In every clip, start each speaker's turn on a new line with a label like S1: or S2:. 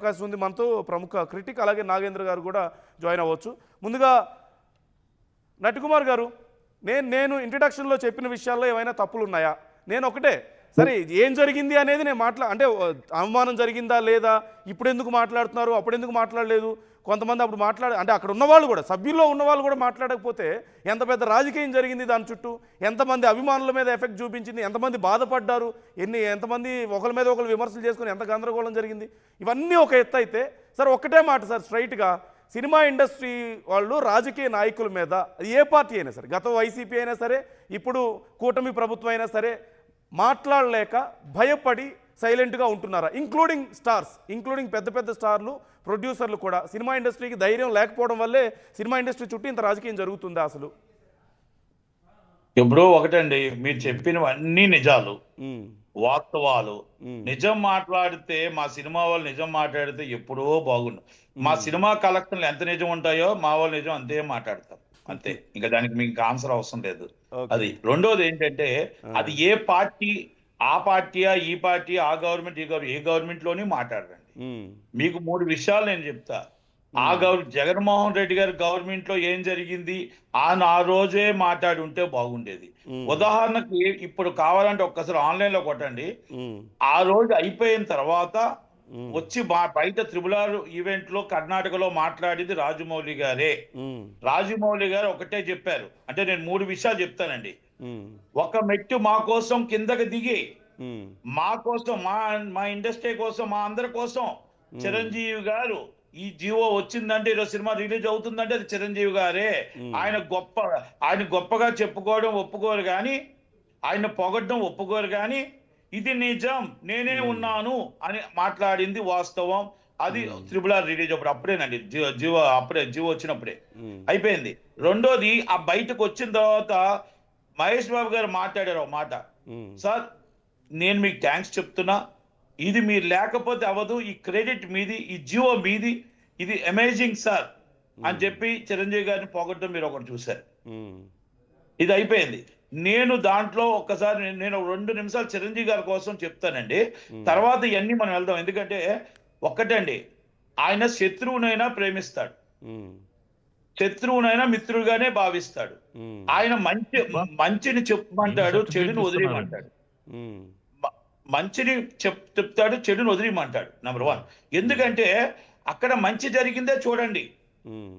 S1: అవకాశం ఉంది. మనతో ప్రముఖ క్రిటిక్ అలాగే నాగేంద్ర గారు కూడా జాయిన్ అవ్వచ్చు. ముందుగా నటికుమార్ గారు, నేను ఇంట్రడక్షన్లో చెప్పిన విషయాల్లో ఏమైనా తప్పులు ఉన్నాయా? నేను ఒకటే, సరే ఏం జరిగింది అనేది నేను అంటే అవమానం జరిగిందా లేదా, ఇప్పుడు ఎందుకు మాట్లాడుతున్నారు, అప్పుడు ఎందుకు మాట్లాడలేదు, కొంతమంది అప్పుడు అంటే అక్కడ ఉన్నవాళ్ళు కూడా, సభ్యుల్లో ఉన్నవాళ్ళు కూడా మాట్లాడకపోతే ఎంత పెద్ద రాజకీయం జరిగింది దాని చుట్టూ, ఎంతమంది అభిమానుల మీద ఎఫెక్ట్ చూపించింది, ఎంతమంది బాధపడ్డారు, ఎంతమంది ఒకరి మీద ఒకరు విమర్శలు చేసుకుని ఎంత గందరగోళం జరిగింది, ఇవన్నీ ఒక ఎత్తు అయితే, సార్ ఒక్కటే మాట సార్, స్ట్రైట్గా సినిమా ఇండస్ట్రీ వాళ్ళు రాజకీయ నాయకుల మీద, అది ఏ పార్టీ అయినా సరే, గత వైసీపీ అయినా సరే, ఇప్పుడు కూటమి ప్రభుత్వం అయినా సరే, మాట్లాడలేక భయపడి సైలెంట్గా ఉంటున్నారా? ఇంక్లూడింగ్ స్టార్స్, ఇంక్లూడింగ్ పెద్ద పెద్ద స్టార్లు, ప్రొడ్యూసర్లు కూడా. సినిమా ఇండస్ట్రీకి ధైర్యం లేకపోవడం వల్లే సినిమా ఇండస్ట్రీ చుట్టూ ఇంత రాజకీయం జరుగుతుందా అసలు?
S2: ఇప్పుడు ఒకటండి, మీరు చెప్పినవన్నీ నిజాలు, వాస్తవాలు. నిజం మాట్లాడితే, మా సినిమా వాళ్ళు నిజం మాట్లాడితే ఎప్పుడో బాగుండు. మా సినిమా కలెక్షన్లు ఎంత నిజం ఉంటాయో మా వాళ్ళు నిజం అంతే మాట్లాడతాం, అంతే. ఇంకా దానికి మీకు ఆన్సర్ అవసరం లేదు. అది రెండోది ఏంటంటే, అది ఏ పార్టీ, ఆ పార్టీయా, ఈ పార్టీ, ఆ గవర్నమెంట్, ఈ గవర్నమెంట్, ఏ గవర్నమెంట్ లోని మాట్లాడరండి. మీకు 3 విషయాలు నేను చెప్తా. జగన్మోహన్ రెడ్డి గారి గవర్నమెంట్ లో ఏం జరిగింది ఆ రోజే మాట్లాడి ఉంటే బాగుండేది. ఉదాహరణకి ఇప్పుడు కావాలంటే ఒక్కసారి ఆన్లైన్ లో కొట్టండి. ఆ రోజు అయిపోయిన తర్వాత వచ్చి బయట త్రిబుల్ ఈవెంట్ లో కర్ణాటకలో మాట్లాడింది రాజమౌళి గారే. రాజమౌళి గారు ఒకటే చెప్పారు, అంటే నేను 3 విషయాలు చెప్తానండి. ఒక మెట్టు మా కోసం కిందకి దిగి, మా కోసం, మా ఇండస్ట్రీ కోసం, మా అందరి కోసం చిరంజీవి గారు, ఈ జీవో వచ్చిందంటే, ఈరోజు సినిమా రిలీజ్ అవుతుందంటే అది చిరంజీవి గారే. ఆయన గొప్పగా చెప్పుకోవడం ఒప్పుకోరు కానీ, ఆయన పొగడ్డం ఒప్పుకోరు కానీ, ఇది నిజం, నేనే ఉన్నాను అని మాట్లాడింది వాస్తవం. అది త్రిబుల్ రిలీజ్ అప్పుడేనండి, జీవో వచ్చినప్పుడే అయిపోయింది. రెండోది, ఆ బయటకు వచ్చిన తర్వాత మహేష్ బాబు గారు మాట్లాడారు ఒక మాట, సార్ నేను మీకు థ్యాంక్స్ చెప్తున్నా, ఇది మీరు లేకపోతే అవ్వదు, ఈ క్రెడిట్ మీది, ఈ జీవో మీది, ఇది అమేజింగ్ సార్ అని చెప్పి చిరంజీవి గారిని పొగడ్డం మీరు ఒకటి చూశారు. ఇది అయిపోయింది. నేను దాంట్లో ఒక్కసారి నేను 2 నిమిషాలు చిరంజీవి గారి కోసం చెప్తానండి, తర్వాత ఇవన్నీ మనం వెళ్దాం. ఎందుకంటే ఒక్కటండి, ఆయన శత్రువునైనా ప్రేమిస్తాడు, శత్రువునైనా మిత్రుడుగానే భావిస్తాడు. ఆయన మంచిని చెప్పమంటాడు, చెడుని వదిలేయమంటాడు. మంచిని చెప్తాడు, చెడుని వదిలేయమంటాడు. నెంబర్ 1. ఎందుకంటే అక్కడ మంచి జరిగిందే చూడండి.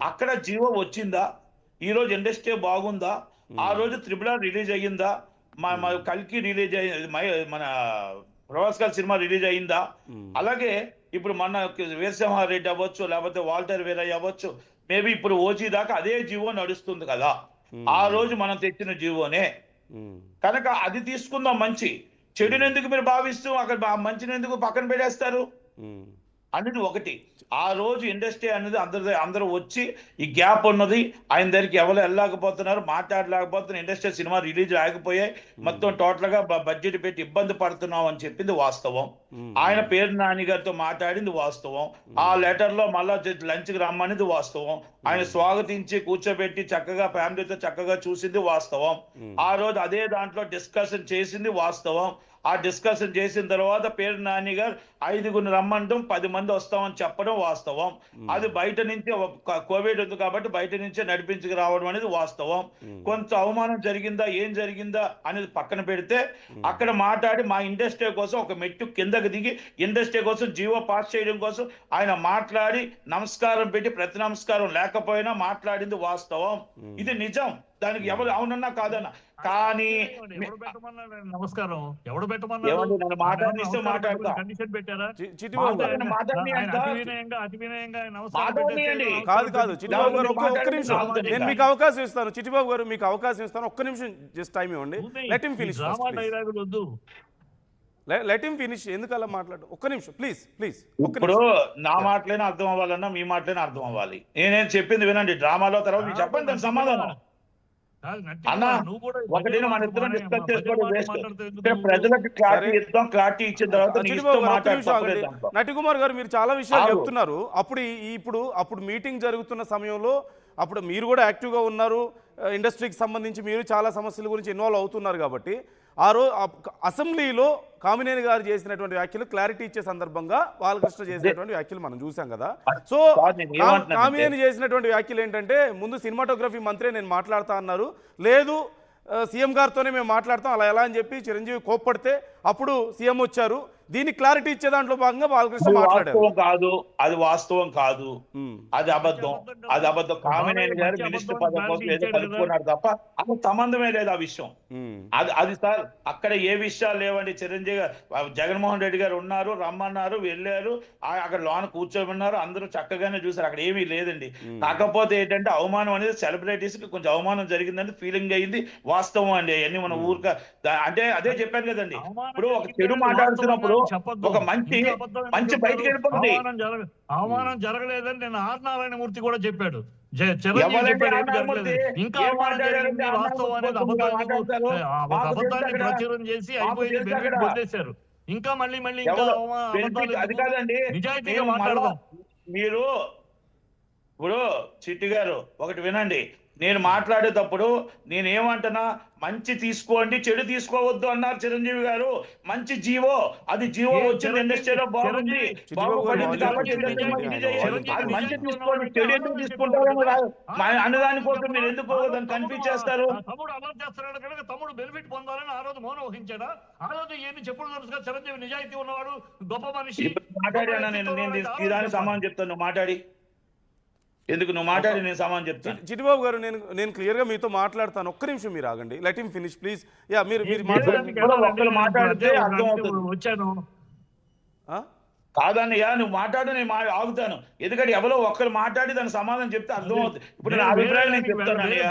S2: అక్కడ జీవో వచ్చిందా, ఈరోజు ఇండస్ట్రీ బాగుందా, ఆ రోజు త్రిబుల్ రిలీజ్ అయ్యిందా, మన కల్కి రిలీజ్ అయ్యింది, మన ప్రభాస్ గారి సినిమా రిలీజ్ అయ్యిందా, అలాగే ఇప్పుడు మన వీరసింహారెడ్డి అవ్వచ్చు, లేకపోతే వాల్టర్ వీరయ్య అవ్వచ్చు, మేబీ ఇప్పుడు ఓజీ దాకా అదే జీవో నడుస్తుంది కదా, ఆ రోజు మనం తెచ్చిన జీవోనే. కనుక అది తీసుకుందాం. మంచి చెడుని ఎందుకు మీరు భావిస్తూ అక్కడ మంచిని ఎందుకు పక్కన పెట్టేస్తారు అనేది ఒకటి. ఆ రోజు ఇండస్ట్రీ అనేది అందరూ వచ్చి, ఈ గ్యాప్ ఉన్నది, ఆయన దగ్గరికి ఎవరు వెళ్ళలేకపోతున్నారు, మాట్లాడలేకపోతున్నారు, ఇండస్ట్రీ సినిమా రిలీజ్ ఆగిపోయాయి, మొత్తం టోటల్ గా బడ్జెట్ పెట్టి ఇబ్బంది పడుతున్నాం అని చెప్పింది వాస్తవం. ఆయన పేరు నాని గారితో మాట్లాడింది వాస్తవం. ఆ లెటర్ లో మళ్ళా లంచ్ కి రమ్మనేది వాస్తవం. ఆయన స్వాగతించి కూర్చోబెట్టి చక్కగా ఫ్యామిలీతో చక్కగా చూసింది వాస్తవం. ఆ రోజు అదే దాంట్లో డిస్కషన్ చేసింది వాస్తవం. ఆ డిస్కషన్ చేసిన తర్వాత పేరు నాని గారు 5గురిని రమ్మంటాం, 10 మంది వస్తామని చెప్పడం వాస్తవం. అది బయట నుంచే, కోవిడ్ ఉంది కాబట్టి బయట నుంచే నడిపించుకు రావడం అనేది వాస్తవం. కొంత అవమానం జరిగిందా, ఏం జరిగిందా అనేది పక్కన పెడితే, అక్కడ మాట్లాడి మా ఇండస్ట్రీ కోసం ఒక మెట్టు కిందకి దిగి, ఇండస్ట్రీ కోసం జీవో పాస్ చేయడం కోసం ఆయన మాట్లాడి, నమస్కారం పెట్టి, ప్రతి నమస్కారం లేకపోయినా మాట్లాడింది వాస్తవం. ఇది నిజం, దానికి ఎవరు అవునన్నా కాదన్నా. కానీ
S3: నమస్కారం ఎవడు పెట్టమన్నా కండిషన్ పెట్టారా?
S1: కాదు చిట్టిబాబు గారు, ఒక్క నిమిషం నేను మీకు అవకాశం ఇస్తాను. చిట్టిబాబు గారు మీకు అవకాశం ఇస్తాను, ఒక్క నిమిషం జస్ట్ టైం ఇవ్వండి. Let him finish, let him finish. ఎందుకు అలా మాట్లాడు, ఒక్క నిమిషం ప్లీజ్.
S2: ఇప్పుడు నా మాటలైనా అర్థం అవ్వాలన్నా మీ మాటలైనా అర్థం అవ్వాలి. నేనేం చెప్పింది వినండి, డ్రామాలో తర్వాత మీరు చెప్పండి దానికి సమాధానం. అన్నా ఒకటి మన ఇద్దరం డిస్కస్ చేసుకోవడం వేస్ట్. ప్రజలకు క్లారిటీ ఇద్దాం, క్లారిటీ ఇచ్చిన తర్వాత
S1: నటికుమార్ గారు మీరు చాలా విషయాలు చెప్తున్నారు. అప్పుడు మీటింగ్ జరుగుతున్న సమయంలో అప్పుడు మీరు కూడా యాక్టివ్గా ఉన్నారు, ఇండస్ట్రీకి సంబంధించి మీరు చాలా సమస్యల గురించి ఇన్వాల్వ్ అవుతున్నారు కాబట్టి అసెంబ్లీలో కామినేని గారు చేసినటువంటి వ్యాఖ్యలు క్లారిటీ ఇచ్చే సందర్భంగా బాలకృష్ణ చేసినటువంటి వ్యాఖ్యలు మనం చూసాం కదా. సో
S2: కాదు, నేను ఏమంటున్నానంటే-
S1: కామినేని చేసినటువంటి వ్యాఖ్యలు ఏంటంటే, ముందు సినిమాటోగ్రఫీ మంత్రి నేను మాట్లాడతా అన్నారు, లేదు సీఎం గారితోనే మేము మాట్లాడతాం అలా ఎలా అని చెప్పి చిరంజీవి కోప్పడితే అప్పుడు సీఎం వచ్చారు. దీనికి క్లారిటీ ఇచ్చే దాంట్లో భాగంగా బాలకృష్ణ మాట్లాడారు.
S2: వాస్తవం కాదు, అది వాస్తవం కాదు,
S1: ఉమ్,
S2: అది అబద్ధం, అది అబద్ధం. కామినేని గారు మినిస్టర్ పదవి కోసం ఏదో కలుపుకున్నారు తప్ప అసలు సంబంధమే లేదు ఆ విషయం.
S1: ఉమ్,
S2: అది సార్, అక్కడ ఏ విషయాలు లేవండి. చిరంజీవి గారు, జగన్మోహన్ రెడ్డి గారు ఉన్నారు, రమ్మన్నారు, వెళ్ళారు, అక్కడ లోన కూర్చోమన్నారు, అందరూ చక్కగానే చూసారు, అక్కడ ఏమీ లేదండి. కాకపోతే ఏంటంటే అవమానం అనేది సెలబ్రిటీస్ కి కొంచెం అవమానం జరిగిందని ఫీలింగ్ అయ్యింది. వాస్తవం అండి, అవన్నీ మనం అంటే అదే చెప్పాను కదండి. ఇప్పుడు ఒక చెడు మాట్లాడుతున్నప్పుడు ఒక మంచి బయటికి వెళ్ళిపోతుంది.
S3: అవమానం జరగలేదని నేను ఆర్ నారాయణమూర్తి కూడా చెప్పాడు. ఇంకా అబద్ధాన్ని ప్రచురం చేసి అయిపోయింది, బెనిఫిట్ పొందేశారు. ఇంకా మళ్ళీ ఇంకా
S2: అది కాదండి,
S3: నిజాయితీగా మాట్లాడదాం.
S2: మీరు ఇప్పుడు చిట్టి గారు ఒకటి వినండి, నేను మాట్లాడేటప్పుడు నేనేమంటున్నా, మంచి తీసుకోండి చెడు తీసుకోవద్దు అన్నారు చిరంజీవి గారు. మంచి జీవో, అది జీవో వచ్చింది, ఇండస్ట్రీలో బాగుంది, బాగుపడింది కాబట్టి అది మంచి తీసుకోండి, చెడు ఎందుకు తీసుకుంటారో అన్నదాని కోసం మీరు ఎందుకు దాన్ని కన్ఫ్యూజ్ చేస్తారు?
S3: తమ్ముడు అమలు చేస్తున్నాడు కనుక తమ్ముడు బెనిఫిట్ పొందాలని ఆ రోజు మౌనం వహించాడా? ఆ రోజు ఏమి చెప్పుడు తెలుసుగా, చిరంజీవి నిజాయితీ ఉన్నవాడు, గొప్ప మనిషి.
S2: మాట్లాడానా నేను ఈ దానికి సమానం చెప్తాను, నువ్వు మాట్లాడి ఎందుకు, నువ్వు మాట్లాడి నేను సమానం చెప్తాను.
S1: చిట్టిబాబు గారు, నేను క్లియర్ గా మీతో మాట్లాడతాను, ఒక్క నిమిషం మీరు ఆగండి, let him finish please. Yeah, మీరు
S2: మాట్లాడితే అర్థం అవుతుంది.
S3: వచ్చాను
S2: కాదన్నయ్యా, నువ్వు మాట్లాడు, నేను ఆగుతాను. ఎందుకంటే ఎవరో ఒక్కరు మాట్లాడి దానికి సమాధానం చెప్తే అర్థం అవుతుంది. ఇప్పుడు నా అభిప్రాయం నేను చెప్తాను అన్నయ్య.